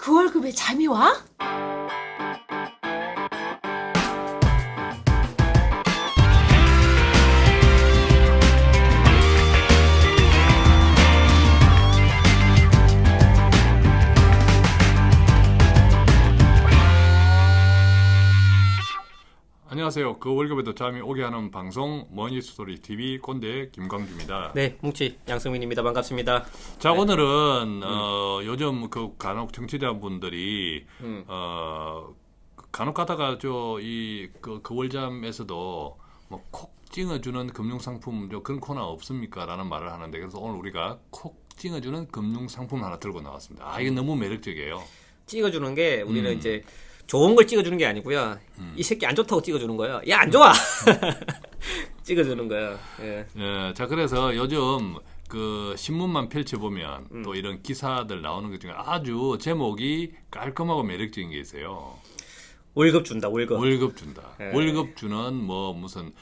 그 월급에 잠이 와? 안녕하세요. 그 월급에도 잠이 오게 하는 방송 머니스토리 TV 꼰대 김광주입니다. 네, 뭉치 양승민입니다. 반갑습니다. 자, 오늘은 요즘 그 간혹 청취자분들이 간혹 가다가 그 월잠에서도 뭐 콕 찍어주는 금융상품 그런 코너 없습니까? 라는 말을 하는데, 그래서 오늘 우리가 콕 찍어주는 금융상품 하나 들고 나왔습니다. 이게 너무 매력적이에요. 찍어주는 게 우리는 이제 좋은 걸 찍어주는 게 아니고요. 이 새끼 안 좋다고 찍어주는 거예요. 야, 안 좋아! 찍어주는 거예요. 예. 예, 자, 그래서 요즘 그 신문만 펼쳐보면 또 이런 기사들 나오는 것 중에 아주 제목이 깔끔하고 매력적인 게 있어요. 월급 준다, 월급. 월급 준다. 예. 월급 주는 뭐 무슨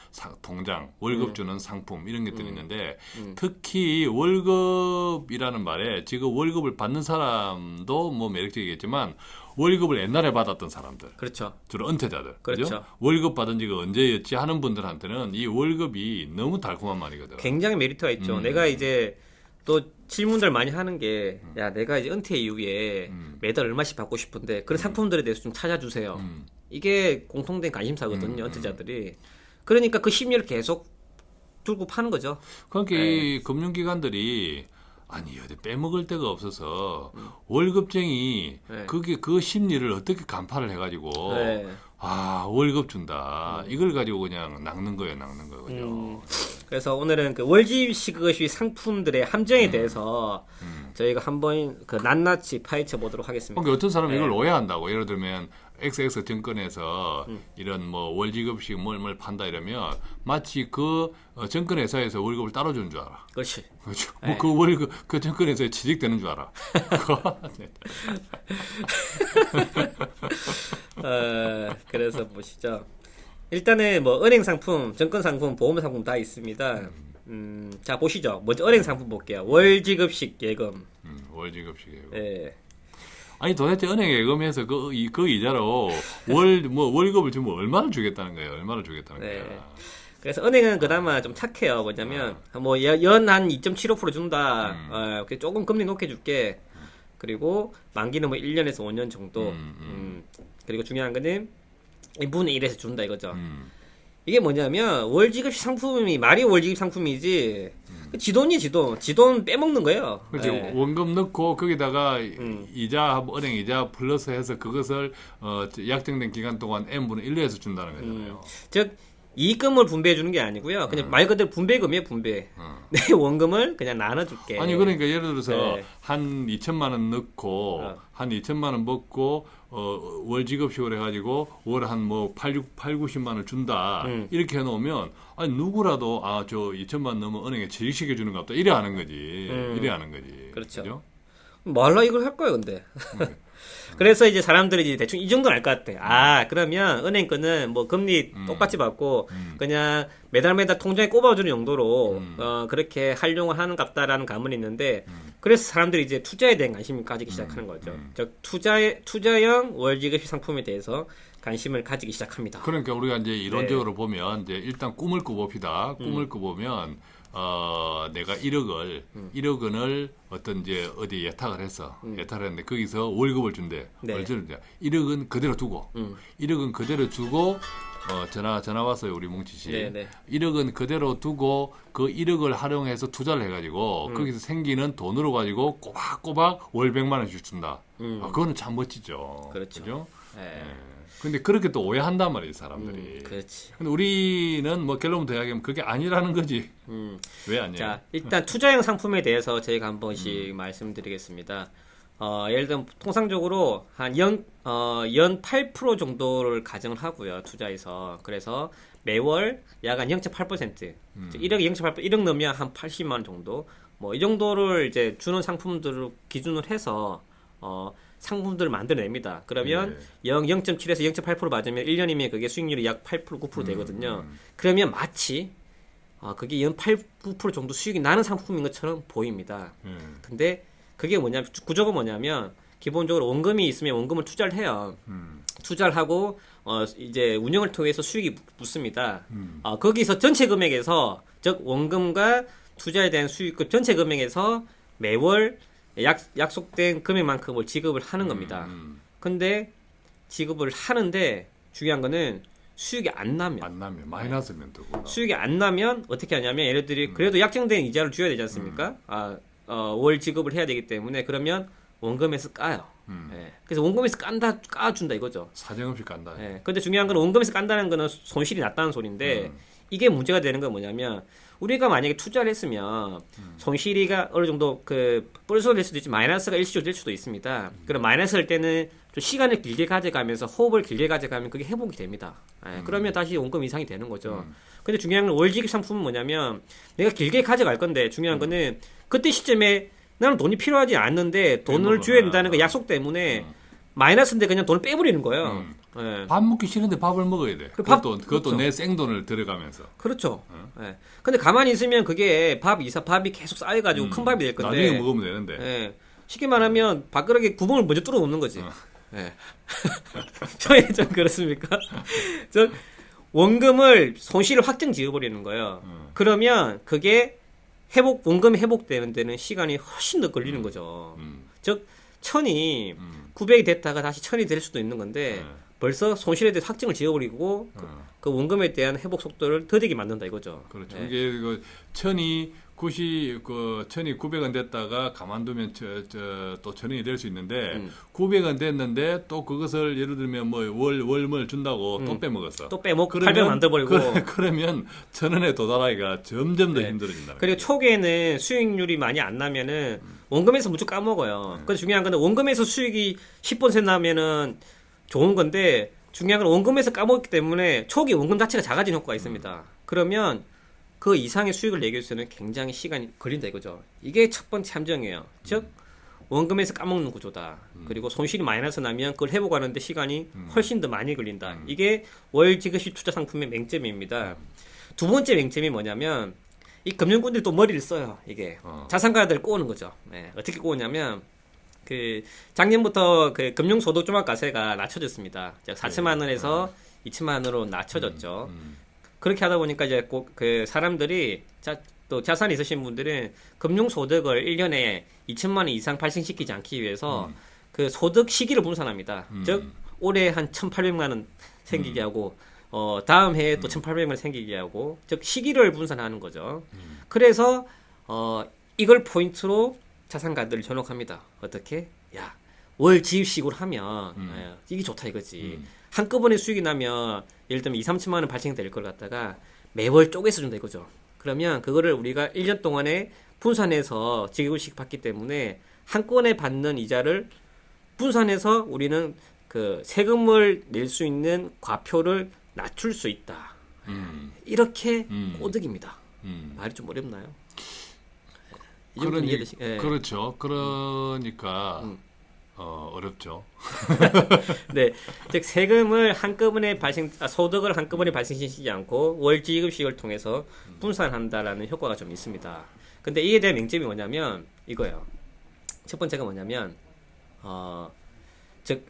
통장, 월급 주는 상품 이런 것들이 있는데 특히 월급이라는 말에 지금 월급을 받는 사람도 뭐 매력적이겠지만 월급을 옛날에 받았던 사람들, 그렇죠. 주로 은퇴자들, 그렇죠. 그죠? 월급 받은 지가 언제였지 하는 분들한테는 이 월급이 너무 달콤한 말이거든. 굉장히 메리트가 있죠. 내가 이제 또 질문들 많이 하는 게, 야, 내가 이제 은퇴 이후에 매달 얼마씩 받고 싶은데 그런 상품들에 대해서 좀 찾아주세요. 이게 공통된 관심사거든요, 은퇴자들이. 그러니까 그 심리를 계속 들고 파는 거죠. 그러니까 이 금융기관들이 아니 어디 빼먹을 데가 없어서 월급쟁이 네. 그게 그 심리를 어떻게 간파를 해가지고 네. 월급 준다 이걸 가지고 그냥 낚는 거예요, 그죠? 그래서 오늘은 그 월지급식 상품들의 함정에 대해서 저희가 한번 그 낱낱이 파헤쳐 보도록 하겠습니다. 그러니까 어떤 사람은 네. 이걸 오해한다고. 예를 들면 XX 증권에서 이런 뭐 월지급식 뭘 판다 이러면 마치 그 증권회사에서 월급을 따로 주는 줄 알아. 그렇지. 그렇죠. 네. 뭐 그 월급 그 증권회사에 취직되는 줄 알아. 그래서 보시죠. 일단은 뭐 은행 상품, 증권 상품, 보험 상품 다 있습니다. 자 보시죠. 먼저 은행 상품 볼게요. 월지급식 예금. 월지급식이에요. 예. 아니 도대체 은행 예금에서 그 이자로 월급을 주면 얼마를 주겠다는 거예요? 얼마를 주겠다는 네. 거예요? 그래서 은행은 그나마 좀 착해요. 뭐냐면 뭐 연 한 2.75% 준다. 조금 금리 높게 줄게. 그리고 만기는 뭐 1년에서 5년 정도. 그리고 중요한 거는 1분의 1에서 준다 이거죠. 이게 뭐냐면 월지급식 상품이 말이 월지급 상품이지 지돈이 지돈 빼먹는 거예요. 그렇지. 네. 원금 넣고 거기다가 이자 은행 이자 플러스 해서 그것을 약정된 기간 동안 n분의 1로 해서 준다는 거잖아요. 즉 이익금을 분배해 주는 게 아니고요. 그냥 말 그대로 분배금이에요, 분배. 내 원금을 그냥 나눠줄게. 아니 그러니까 예를 들어서 네. 한 2천만 원 넣고 한 2천만 원 먹고 월지급식으로 해가지고 월 한 뭐 90만 원 준다 이렇게 해놓으면 아니 누구라도 저 2천만 원 넣으면 은행에 취직시켜 주는 것 같다 이래 하는 거지. 이래 하는 거지. 그렇죠. 그죠? 말라 이걸 할 거예요, 근데. 그래서 이제 사람들이 이제 대충 이 정도는 알 것 같아. 그러면 은행 거는 뭐 금리 똑같이 받고 그냥 매달 통장에 꼽아주는 용도로 그렇게 활용을 하는 같다라는 감은 있는데 그래서 사람들이 이제 투자에 대한 관심을 가지기 시작하는 거죠. 즉 투자형 월지급식 상품에 대해서 관심을 가지기 시작합니다. 그러니까 우리가 이제 이론적으로 보면 이제 일단 꿈을 꿔봅시다. 꿈을 꿔보면 내가 1억 원을 어떤 이제 어디 예탁을 했는데 거기서 월급을 준대. 네. 1억은 그대로 두고, 1억은 그대로 두고, 전화 왔어요, 우리 뭉치 씨. 네. 1억은 그대로 두고, 그 1억을 활용해서 투자를 해가지고, 거기서 생기는 돈으로 가지고 꼬박꼬박 월 100만 원씩 준다. 그거는 참 멋지죠. 그렇죠. 그죠? 네. 근데 그렇게 또 오해한단 말이에요, 사람들이. 그렇지. 근데 우리는 뭐 결론부터 이야기하면 그게 아니라는 거지. 왜 아니에요? 자, 일단 투자형 상품에 대해서 저희가 한 번씩 말씀드리겠습니다. 예를 들면 통상적으로 한 연 8% 정도를 가정을 하고요, 투자에서. 그래서 매월 약 한 0.8%, 1억 0.8%, 1억 넣으면 한 80만 원 정도, 뭐 이 정도를 이제 주는 상품들을 기준으로 해서 상품들을 만들어냅니다. 그러면 0.7에서 0.8% 맞으면 1년이면 그게 수익률이 약 8%, 9% 되거든요. 그러면 마치 그게 연 8, 9% 정도 수익이 나는 상품인 것처럼 보입니다. 근데 그게 뭐냐면 구조가 뭐냐면 기본적으로 원금이 있으면 원금을 투자를 해요. 투자를 하고 이제 운영을 통해서 수익이 붙습니다. 거기서 전체 금액에서 즉 원금과 투자에 대한 수익 그 전체 금액에서 매월 약속된 금액만큼을 지급을 하는 겁니다. 근데 지급을 하는데 중요한 거는 수익이 안 나면 마이너스면 되고 수익이 안 나면 어떻게 하냐면 얘네들이 그래도 약정된 이자를 줘야 되지 않습니까? 월 지급을 해야 되기 때문에 그러면 원금에서 까요. 예. 그래서 원금에서 까준다 이거죠. 사정없이 깐다. 예. 근데 중요한 건 원금에서 깐다는 거는 손실이 났다는 소리인데 이게 문제가 되는 건 뭐냐면 우리가 만약에 투자를 했으면 손실이가 어느 정도 그 플러스가 될 수도 있지 마이너스가 일시적으로 될 수도 있습니다. 그럼 마이너스일 때는 좀 시간을 길게 가져가면서 호흡을 길게 가져가면 그게 회복이 됩니다. 예. 그러면 다시 원금 이상이 되는 거죠. 근데 중요한 건 월지급 상품은 뭐냐면 내가 길게 가져갈 건데 중요한 거는 그때 시점에 나는 돈이 필요하지 않는데 돈을 줘야 된다는 그 약속 때문에 마이너스인데 그냥 돈을 빼버리는 거예요. 예. 밥 먹기 싫은데 밥을 먹어야 돼. 그것도 그렇죠. 내 생돈을 들어가면서. 그렇죠. 예. 근데 가만히 있으면 그게 밥이 계속 쌓여가지고 큰 밥이 될 건데. 나중에 먹으면 되는데. 예. 쉽게 말하면 밥그릇에 구멍을 먼저 뚫어 놓는 거지. 예. 저희 좀 그렇습니까? 저 원금을 손실을 확정 지어버리는 거예요. 그러면 그게 원금이 회복되는 데는 시간이 훨씬 더 걸리는 거죠. 즉 1000이 900이 됐다가 다시 1000이 될 수도 있는 건데 벌써 손실에 대해서 확정을 지어버리고 그 원금에 대한 회복 속도를 더디게 만든다 이거죠. 그렇죠. 네. 이게 그 1000이 900원 됐다가 가만두면 또 1000원이 될 수 있는데 900원 됐는데 또 그것을 예를 들면 뭐 월물 준다고 또 빼먹었어. 또 빼먹고 800 만들어버리고 그러면 1000원에 도달하기가 점점 더 네. 힘들어진다. 그리고 초기에는 수익률이 많이 안 나면은 원금에서 무조건 까먹어요. 근데 중요한 건 원금에서 수익이 10% 나면은 좋은 건데 중요한 건 원금에서 까먹기 때문에 초기 원금 자체가 작아지는 효과가 있습니다. 그러면 그 이상의 수익을 내기 위해서는 굉장히 시간이 걸린다 이거죠. 이게 첫 번째 함정이에요. 즉 원금에서 까먹는 구조다. 그리고 손실이 마이너스 나면 그걸 회복하는데 시간이 훨씬 더 많이 걸린다. 이게 월 지급식 투자 상품의 맹점입니다. 두 번째 맹점이 뭐냐면 이 금융꾼들이 또 머리를 써요. 이게 자산가들 꼬는 거죠. 네, 어떻게 꼬냐면 그 작년부터 그 금융소득 종합과세가 낮춰졌습니다. 4천만 원에서 2천만 원으로 낮춰졌죠. 그렇게 하다 보니까 이제 그 사람들이 또 자산이 있으신 분들은 금융소득을 1년에 2천만 원 이상 발생시키지 않기 위해서 그 소득 시기를 분산합니다. 즉 올해 한 1,800만 원 생기게 하고 다음 해에 또 1,800만 원 생기게 하고 즉 시기를 분산하는 거죠. 그래서 이걸 포인트로 자산가들을 현혹합니다. 어떻게? 야, 월 지입식으로 하면 이게 좋다 이거지. 한꺼번에 수익이 나면 예를 들면 2, 3천만 원 발생될 걸 갖다가 매월 쪼개서 준다 이거죠. 그러면 그거를 우리가 1년 동안에 분산해서 지급식 받기 때문에 한꺼번에 받는 이자를 분산해서 우리는 그 세금을 낼 수 있는 과표를 낮출 수 있다. 이렇게 꼬득입니다. 말이 좀 어렵나요? 이 정도는 이해되시? 예. 그렇죠. 그러니까 어렵죠. 네, 즉 세금을 한꺼번에 소득을 한꺼번에 발생시키지 않고 월 지급식을 통해서 분산한다라는 효과가 좀 있습니다. 근데 이에 대한 맹점이 뭐냐면 이거예요. 첫 번째가 뭐냐면 즉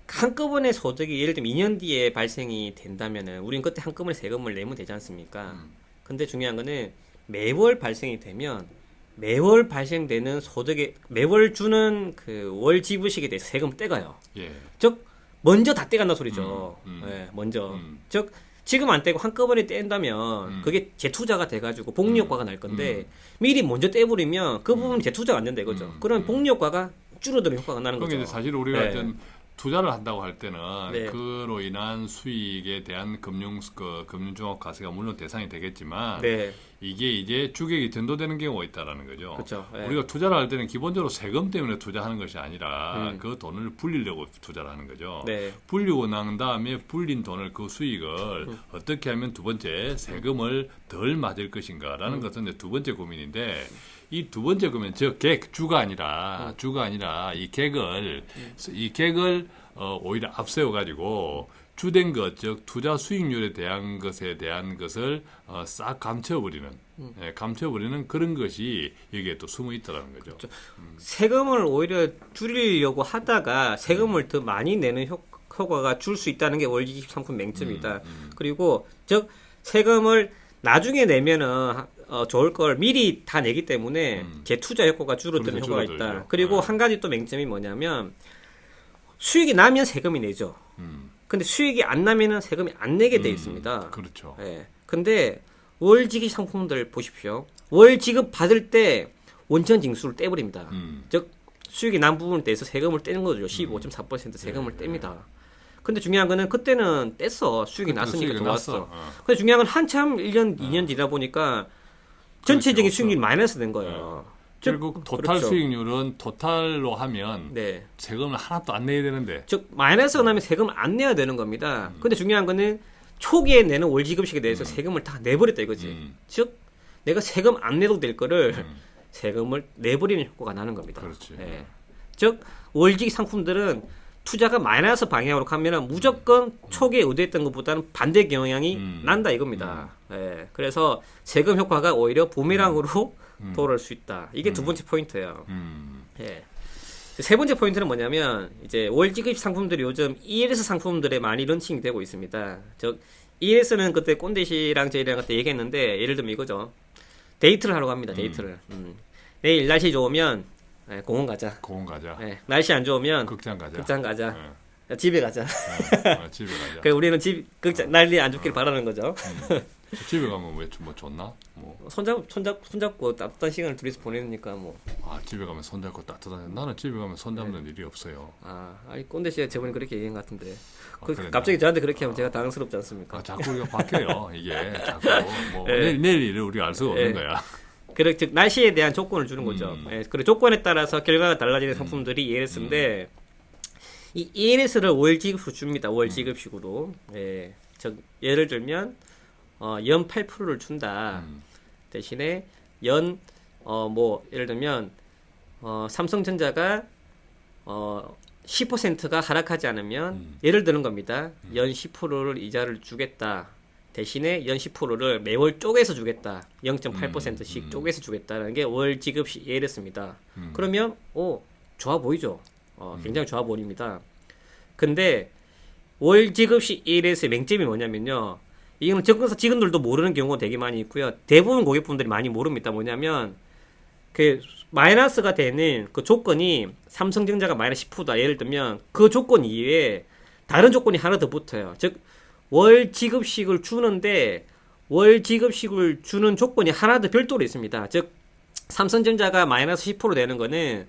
한꺼번에 소득이 예를 들면 2년 뒤에 발생이 된다면은 우린 그때 한꺼번에 세금을 내면 되지 않습니까? 근데 중요한 거는 매월 발생이 되면 매월 발생되는 소득에 매월 주는 그 월 지불식에 대해서 세금을 떼가요. 예. 즉 먼저 다 떼간다 소리죠. 예, 먼저. 즉 지금 안 떼고 한꺼번에 뗀다면 그게 재투자가 돼가지고 복리 효과가 날 건데 미리 먼저 떼버리면 그 부분 재투자가 안 된다 이거죠. 그러면 복리 효과가 줄어드는 효과가 나는 거죠. 그러니까 사실 우리가 네. 어떤 투자를 한다고 할 때는 네. 그로 인한 수익에 대한 금융종합과세가 물론 대상이 되겠지만 네. 이게 이제 주객이 전도되는 경우가 있다라는 거죠. 그렇죠. 네. 우리가 투자를 할 때는 기본적으로 세금 때문에 투자하는 것이 아니라 그 돈을 불리려고 투자를 하는 거죠. 네. 불리고 난 다음에 불린 돈을 그 수익을 어떻게 하면 두 번째 세금을 덜 맞을 것인가라는 것은 이제 두 번째 고민인데 이 두 번째 고민 즉 주가 아니라 이 객을 오히려 앞세워 가지고 주된 것, 즉 투자 수익률에 대한 것을 싹 감춰버리는, 감춰버리는 그런 것이 여기에 또 숨어 있다는 거죠. 그렇죠. 세금을 오히려 줄이려고 하다가 세금을 더 많이 내는 효과가 줄 수 있다는 게 월지급 상품 맹점이다. 그리고 즉 세금을 나중에 내면은 좋을 걸 미리 다 내기 때문에 재투자 효과가 줄어드는 효과가 있다. 그리고 한 가지 또 맹점이 뭐냐면 수익이 나면 세금이 내죠. 근데 수익이 안 나면은 세금이 안 내게 돼 있습니다. 그렇죠. 예. 근데 월지급 상품들 보십시오. 월지급 받을 때 원천 징수를 떼버립니다. 즉 수익이 난 부분에 대해서 세금을 떼는 거죠. 15.4% 세금을 뗍니다. 근데 중요한 거는 그때는 뗐어. 수익이 났으니까 좋았어. 근데 중요한 건 한참 1년, 2년 지나 보니까 전체적인 수익률이 마이너스 된 거예요. 결국 토탈 그렇죠. 수익률은 토탈로 하면 네. 세금을 하나도 안 내야 되는데. 즉 마이너스가 나면 세금을 안 내야 되는 겁니다. 근데 중요한 거는 초기에 내는 월지급식에 대해서 세금을 다 내버렸다 이거지. 즉 내가 세금 안 내도 될 거를 세금을 내버리는 효과가 나는 겁니다. 그렇지. 예. 즉 월지급 상품들은 투자가 마이너스 방향으로 가면은 무조건 초기에 의도했던 것보다는 반대 경향이 난다 이겁니다. 예. 그래서 세금 효과가 오히려 부메랑으로 돌아올 수 있다. 이게 두 번째 포인트예요. 예. 세 번째 포인트는 뭐냐면 이제 월지급 상품들이 요즘 ELS 상품들에 많이 런칭이 되고 있습니다. 즉 ELS는 그때 꼰대씨랑 저희랑 그때 얘기했는데 예를 들면 이거죠. 데이트를 하러 갑니다. 데이트를. 내일 날씨 좋으면 공원 가자. 공원 가자. 날씨 안 좋으면 극장 가자. 극장 가자. 집에 가자. 집에 가자. 그래 우리는 극장 날이 안 좋길 바라는 거죠. 집에 가면 왜 뭐 좋나? 뭐 손잡고 따뜻한 시간을 둘이서 보내니까 뭐. 아 집에 가면 손잡고 따뜻한. 나는 집에 가면 손잡는 일이 없어요. 아니 꼰대 씨가 저번에 그렇게 얘기한 것 같은데. 그랬나? 갑자기 저한테 그렇게 하면 제가 당황스럽지 않습니까? 자꾸 우리가 바뀌어요. 이게 자꾸 뭐 내일 일을 우리가 알 수가 없는 거야. 즉 날씨에 대한 조건을 주는 거죠. 그리고 조건에 따라서 결과가 달라지는 상품들이 ELS인데 이 ELS를 월지급으로 줍니다. 월지급식으로. 즉 예를 들면 연 8%를 준다. 대신에 연 예를 들면 삼성전자가 10%가 하락하지 않으면 예를 드는 겁니다. 연 10%를 이자를 주겠다. 대신에 연 10%를 매월 쪼개서 주겠다. 0.8%씩 쪼개서 주겠다는 게 월 지급시 ELS입니다. 그러면 좋아 보이죠. 굉장히 좋아 보입니다. 근데 월 지급시 ELS의 맹점이 뭐냐면요. 이거는 증권사 직원들도 모르는 경우가 되게 많이 있고요. 대부분 고객분들이 많이 모릅니다. 뭐냐면 그 마이너스가 되는 그 조건이 삼성전자가 마이너스 10%다. 예를 들면 그 조건 이외에 다른 조건이 하나 더 붙어요. 즉 월 지급식을 주는데 월 지급식을 주는 조건이 하나 더 별도로 있습니다. 즉 삼성전자가 마이너스 10% 되는 거는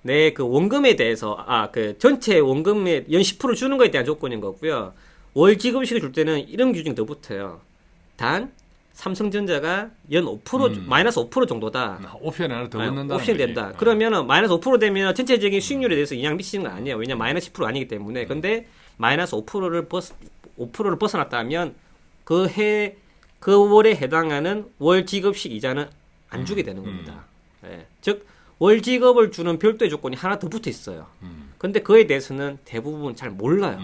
내 그 원금에 대해서 그 전체 원금에 연 10% 주는 거에 대한 조건인 거고요. 월 지급식을 줄 때는 이런 규정이 더 붙어요. 단 삼성전자가 연 5% 마이너스 5% 정도다. 옵션이 하나 더 붙는다. 옵션이 된다. 그러면은 마이너스 5% 되면 전체적인 수익률에 대해서 영향 미치는 건 아니에요. 왜냐면 마이너스 10% 아니기 때문에. 근데 마이너스 5%를 벗어났다면 그 월에 해당하는 월 지급식 이자는 안 주게 되는 겁니다. 즉 월 지급을 주는 별도의 조건이 하나 더 붙어 있어요. 근데 그에 대해서는 대부분 잘 몰라요.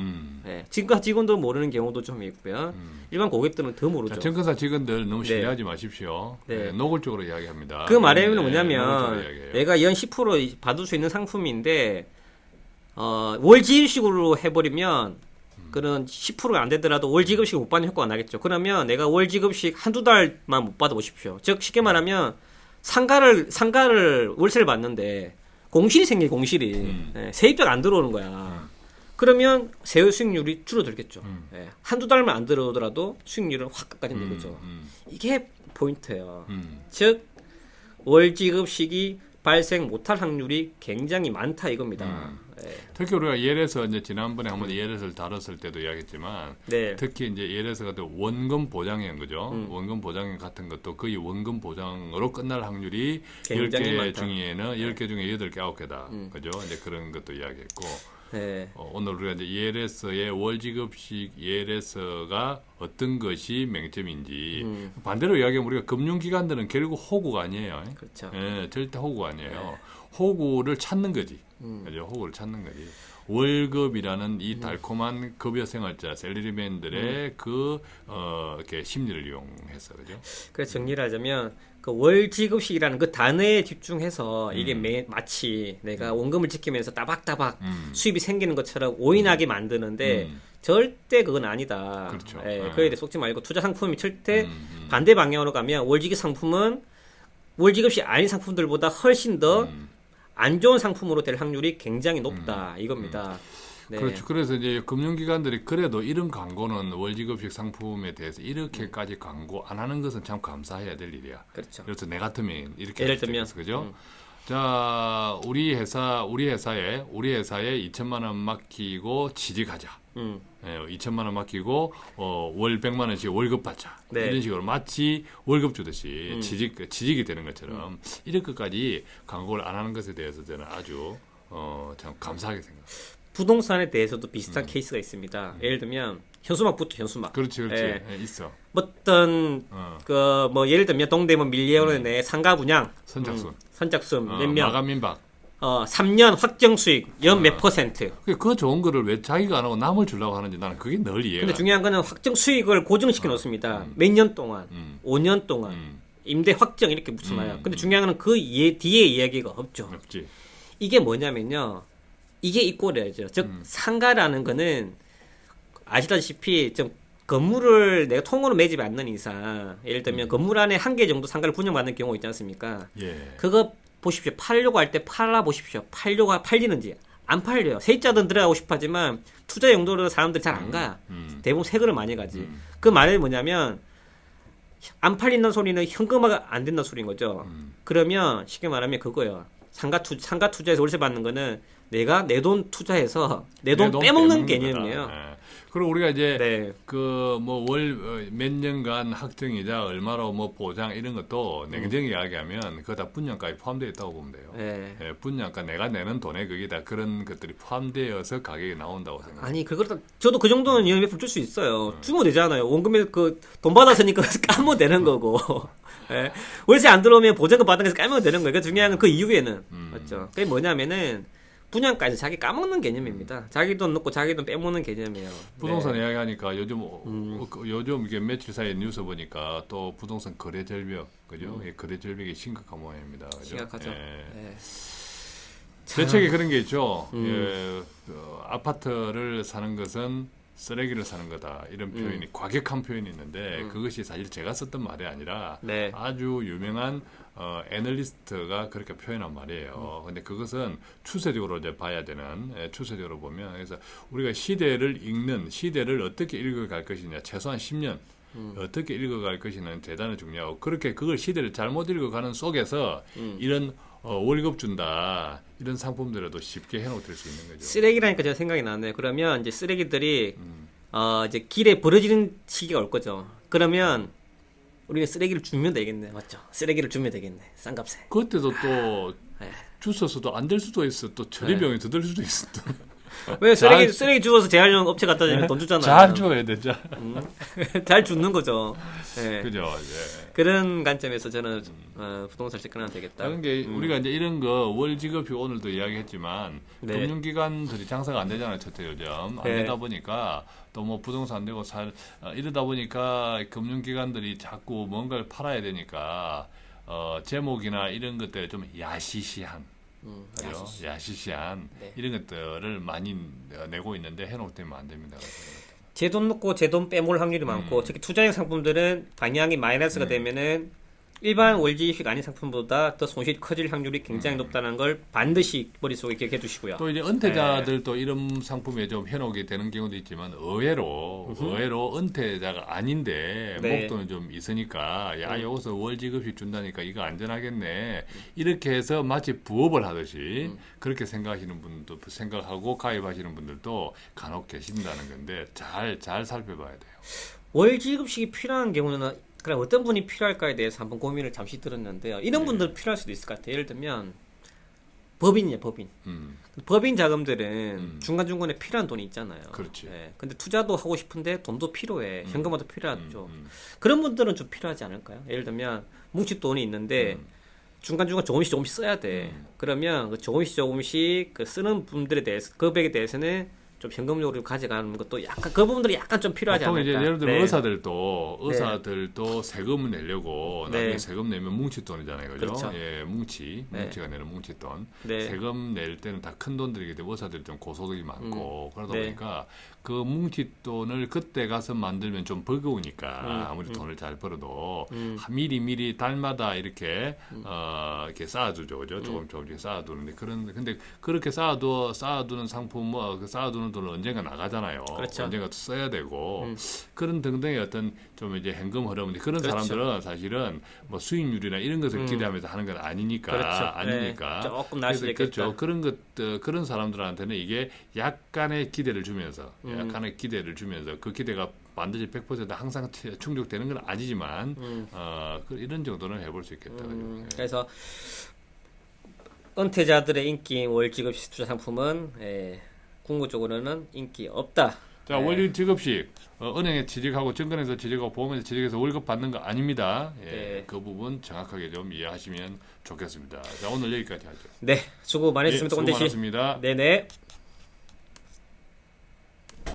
지금까지 직원도 모르는 경우도 좀 있고요. 일반 고객들은 더 모르죠. 증권사 직원들 너무 신뢰하지 마십시오. 노골적으로 이야기합니다. 그 말에는 뭐냐면 내가 연 10% 받을 수 있는 상품인데 월 지급식으로 해버리면 그런 10%가 안 되더라도 월 지급식 못 받는 효과가 나겠죠. 그러면 내가 월 지급식 한두 달만 못 받아보십시오. 즉 쉽게 말하면 상가를 월세를 받는데 공실이 생긴 공실이 세입자가 안 들어오는 거야. 그러면 세후 수익률이 줄어들겠죠. 한두 달만 안 들어오더라도 수익률은 확 깎아진다는 거죠. 이게 포인트예요. 즉 월지급식이 발생 못할 확률이 굉장히 많다 이겁니다. 특히 우리가 ELS 이제 지난번에 한번 ELS를 다뤘을 때도 이야기했지만 특히 이제 ELS 같은 원금 보장형 그죠? 원금 보장형 같은 것도 거의 원금 보장으로 끝날 확률이 10개 많다. 중에는 10개 중에 8개, 9개다. 그죠? 이제 그런 것도 이야기했고 오늘 우리가 이제 ELS의 월지급식 ELS가 어떤 것이 맹점인지 반대로 이야기하면 우리가 금융기관들은 결국 호구가 아니에요. 그렇죠. 절대 호구가 아니에요. 호구를 찾는 거지. 그죠? 호구를 찾는 거지. 월급이라는 이 달콤한 급여 생활자 셀러리맨들의 이렇게 심리를 이용해서 그죠? 그래서 정리를 하자면 그 월지급식이라는 그 단어에 집중해서 이게 마치 내가 원금을 지키면서 따박따박 수입이 생기는 것처럼 오인하게 만드는데 절대 그건 아니다. 그렇죠. 예, 그에 대해 속지 말고 투자 상품이 절대 반대 방향으로 가면 월지급 상품은 월지급식 아닌 상품들보다 훨씬 더 안 좋은 상품으로 될 확률이 굉장히 높다 이겁니다. 네. 그렇죠. 그래서 이제 금융기관들이 그래도 이런 광고는 월지급식 상품에 대해서 이렇게까지 광고 안 하는 것은 참 감사해야 될 일이야. 그렇죠. 그래서 내 같으면 이렇게 예를 들면 그죠? 자, 우리 회사에 2천만 원 맡기고 취직하자. 2천만 원 맡기고 월 100만 원씩 월급 받자. 네. 이런 식으로 마치 월급 주듯이 취직이 되는 것처럼 이럴 것까지 광고를 안 하는 것에 대해서 저는 아주 참 감사하게 생각합니다. 부동산에 대해서도 비슷한 케이스가 있습니다. 예를 들면 현수막부터 현수막. 그렇지. 예. 예, 있어. 어떤 예를 들면 동대문 밀리언의 내 상가 분양 선착순 몇 명, 마감 민박. 3년 확정 수익 연 몇 %. 그 좋은 거를 왜 자기가 안 하고 남을 주려고 하는지 나는 그게 늘 이해가. 근데 중요한 거는 확정 수익을 고정시켜 놓습니다. 몇 년 동안, 5년 동안 임대 확정 이렇게 붙여놔요. 근데 중요한 거는 그 뒤에 이야기가 없죠. 없지. 이게 뭐냐면요. 이게 이꼴이죠. 즉 상가라는 거는 아시다시피 좀 건물을 내가 통으로 매집이 않는 이상, 예를 들면 건물 안에 한 개 정도 상가를 분양받는 경우 있지 않습니까? 예. 그거 보십시오. 팔려고 할 때 팔리는지 안 팔려요. 세입자들은 들어가고 싶어하지만 투자 용도로 사람들이 잘 안 가. 대부분 세금을 많이 가지. 그 말은 뭐냐면 안 팔린다는 소리는 현금화가 안 된다는 소리인 거죠. 그러면 쉽게 말하면 그거예요. 상가 투자에서 월세 받는 거는 내가 내 돈 투자해서 내 돈 빼먹는 개념이에요. 네. 그리고 우리가 이제 네. 그 뭐 월 몇 년간 확정이자 얼마로 뭐 보장 이런 것도 냉정히 이야기하면 그거 다 분양가에 포함되어 있다고 보면 돼요. 네. 예, 분양가 내가 내는 돈에 거기다 그런 것들이 포함되어서 가격이 나온다고 생각합니다. 아니 그걸 저도 그 정도는 연매품 줄 수 있어요. 주면 되잖아요. 원금에 그 돈 받았으니까 까면 되는 거고. 예. 월세 안 들어오면 보장금 받은 거에서 까면 되는 거예요. 그 중요한 건 그 이후에는 맞죠. 그게 뭐냐면은 분양까지 자기 까먹는 개념입니다. 자기 돈 넣고 자기 돈 빼먹는 개념이에요. 부동산 네. 이야기하니까 요즘 이게 며칠 사이에 뉴스 보니까 또 부동산 거래 절벽, 그죠? 이 거래 절벽이 심각한 모양입니다. 그죠? 심각하죠. 예. 네. 대책에 그런 게 있죠. 예, 아파트를 사는 것은 쓰레기를 사는 거다. 이런 표현이 과격한 표현이 있는데 그것이 사실 제가 썼던 말이 아니라 네. 아주 유명한 애널리스트가 그렇게 표현한 말이에요. 근데 그것은 추세적으로 이제 봐야 되는, 추세적으로 보면, 그래서 우리가 시대를 어떻게 읽어갈 것이냐, 최소한 10년, 어떻게 읽어갈 것이냐는 대단히 중요하고, 그렇게 그걸 시대를 잘못 읽어가는 속에서 이런 월급 준다, 이런 상품들에도 쉽게 해놓을 수 있는 거죠. 쓰레기라니까 제가 생각이 나네요. 그러면 이제 쓰레기들이 이제 길에 버려지는 시기가 올 거죠. 그러면 우리는 쓰레기를 주면 되겠네, 맞죠? 쓰레기를 주면 되겠네, 싼 값에. 그때도 또 네. 주워서도 안 될 수도 있어, 또 처리병이 더 들 수도 있어. 또. 왜 쓰레기 주워서 재활용 업체 갖다 주면 돈 주잖아요. 잘 줘야 되죠. 잘 주는 거죠. 네. 그죠. 예. 그런 관점에서 저는 부동산 접근하면 되겠다. 그런 게 우리가 이제 이런 거 월지급이 오늘도 이야기했지만 네. 금융기관들이 장사가 안 되잖아요. 첫째 요즘 안 네. 되다 보니까 또 뭐 부동산 안 되고 이러다 보니까 금융기관들이 자꾸 뭔가를 팔아야 되니까 제목이나 이런 것들에 좀 야시시한 그죠? 야시시한 네. 이런 것들을 많이 내고 있는데 해놓을 때면 안 됩니다. 제 돈 넣고 제 돈 빼먹을 확률이 많고 특히 투자형 상품들은 방향이 마이너스가 되면은 일반 월지식 아닌 상품보다 더 손실이 커질 확률이 굉장히 높다는 걸 반드시 머릿속에 기억해 두시고요. 또 이제 은퇴자들도 이런 상품에 좀 해놓게 되는 경우도 있지만 의외로 은퇴자가 아닌데 네. 목돈은 좀 있으니까 야 여기서 월지급식 준다니까 이거 안전하겠네 이렇게 해서 마치 부업을 하듯이 그렇게 생각하시는 분도 생각하고 가입하시는 분들도 간혹 계신다는 건데 잘 살펴봐야 돼요. 월지급식이 필요한 경우는 그럼 어떤 분이 필요할까에 대해서 한번 고민을 잠시 들었는데요. 이런 분들 필요할 수도 있을 것 같아요. 예를 들면 법인이에요, 법인. 법인 자금들은 중간중간에 필요한 돈이 있잖아요. 그렇지. 네. 근데 투자도 하고 싶은데 돈도 필요해. 현금화도 필요하죠. 그런 분들은 좀 필요하지 않을까요? 예를 들면 뭉친 돈이 있는데 중간중간 조금씩 써야 돼. 그러면 그 조금씩 그 쓰는 분들에 대해서 금액에 대해서는 좀 현금적으로 가져가는 것도 약간 그 부분들이 약간 좀 필요하지 보통 않을까. 이제 예를 들면 네. 의사들도 세금을 내려고 네. 나중에 세금 내면 뭉칫돈이잖아요, 그죠? 그렇죠. 예, 뭉치가 내는 뭉칫돈. 네. 세금 낼 때는 다 큰 돈들이기 때문에 의사들이 좀 고소득이 많고 그러다 네. 보니까 그 뭉칫돈을 그때 가서 만들면 좀 버거우니까 아무리 돈을 잘 벌어도 미리 달마다 이렇게 이렇게 쌓아두죠, 그죠? 조금씩 쌓아두는데 근데 그렇게 쌓아두는 상품 그 쌓아두는 돈은 언젠가 나가잖아요. 그렇죠. 언젠가 써야 되고 그런 등등의 어떤 좀 이제 현금 흐름인데 그런 그렇죠. 사람들은 사실은 뭐 수익률이나 이런 것을 기대하면서 하는 건 아니니까 그렇죠. 아니니까 네. 조금 나을 수도 있겠다. 그렇죠. 그런 사람들한테는 이게 약간의 기대를 주면서 그 기대가 반드시 100% 항상 충족되는 건 아니지만 이런 정도는 해볼 수 있겠다. 그래서 은퇴자들의 인기 월지급 투자 상품은 궁극적으로는 인기 없다. 자, 월직급식 은행에 취직하고 증권에서 취직하고 보험에서 취직해서 월급 받는 거 아닙니다. 예, 그 부분 정확하게 좀 이해하시면 좋겠습니다. 자, 오늘 여기까지 하죠. 네, 수고 많이 했습니다. 수고 많았습니다. 네네.